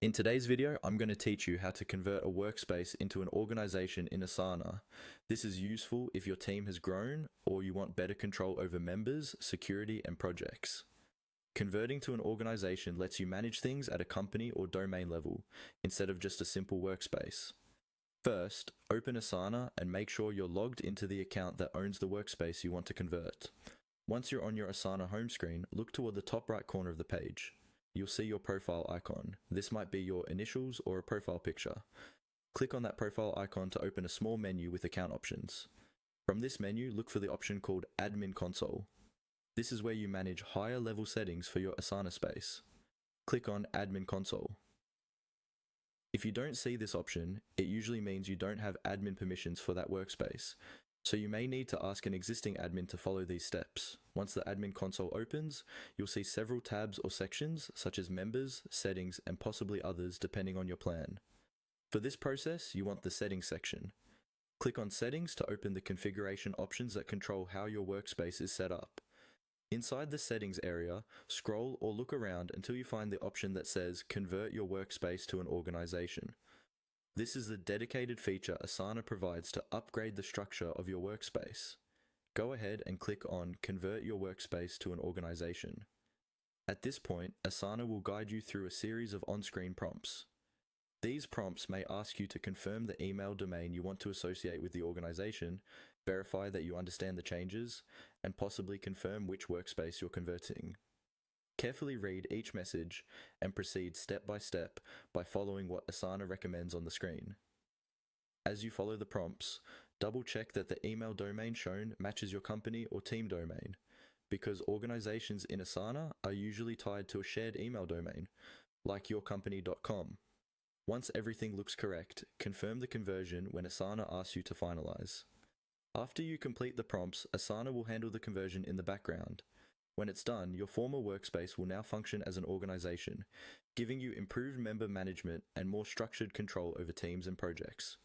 In today's video, I'm going to teach you how to convert a workspace into an organization in Asana. This is useful if your team has grown or you want better control over members, security, and projects. Converting to an organization lets you manage things at a company or domain level instead of just a simple workspace. First, open Asana and make sure you're logged into the account that owns the workspace you want to convert. Once you're on your Asana home screen, look toward the top right corner of the page. You'll see your profile icon. This might be your initials or a profile picture. Click on that profile icon to open a small menu with account options. From this menu, look for the option called Admin Console. This is where you manage higher level settings for your Asana space. Click on Admin Console. If you don't see this option, it usually means you don't have admin permissions for that workspace. So you may need to ask an existing admin to follow these steps. Once the admin console opens, you'll see several tabs or sections such as members, settings, and possibly others depending on your plan. For this process, you want the settings section. Click on settings to open the configuration options that control how your workspace is set up. Inside the settings area, scroll or look around until you find the option that says convert your workspace to an organization. This is the dedicated feature Asana provides to upgrade the structure of your workspace. Go ahead and click on Convert your workspace to an organization. At this point, Asana will guide you through a series of on-screen prompts. These prompts may ask you to confirm the email domain you want to associate with the organization, verify that you understand the changes, and possibly confirm which workspace you're converting. Carefully read each message and proceed step by step by following what Asana recommends on the screen. As you follow the prompts, double check that the email domain shown matches your company or team domain, because organizations in Asana are usually tied to a shared email domain, like yourcompany.com. Once everything looks correct, confirm the conversion when Asana asks you to finalize. After you complete the prompts, Asana will handle the conversion in the background. When it's done, your former workspace will now function as an organization, giving you improved member management and more structured control over teams and projects.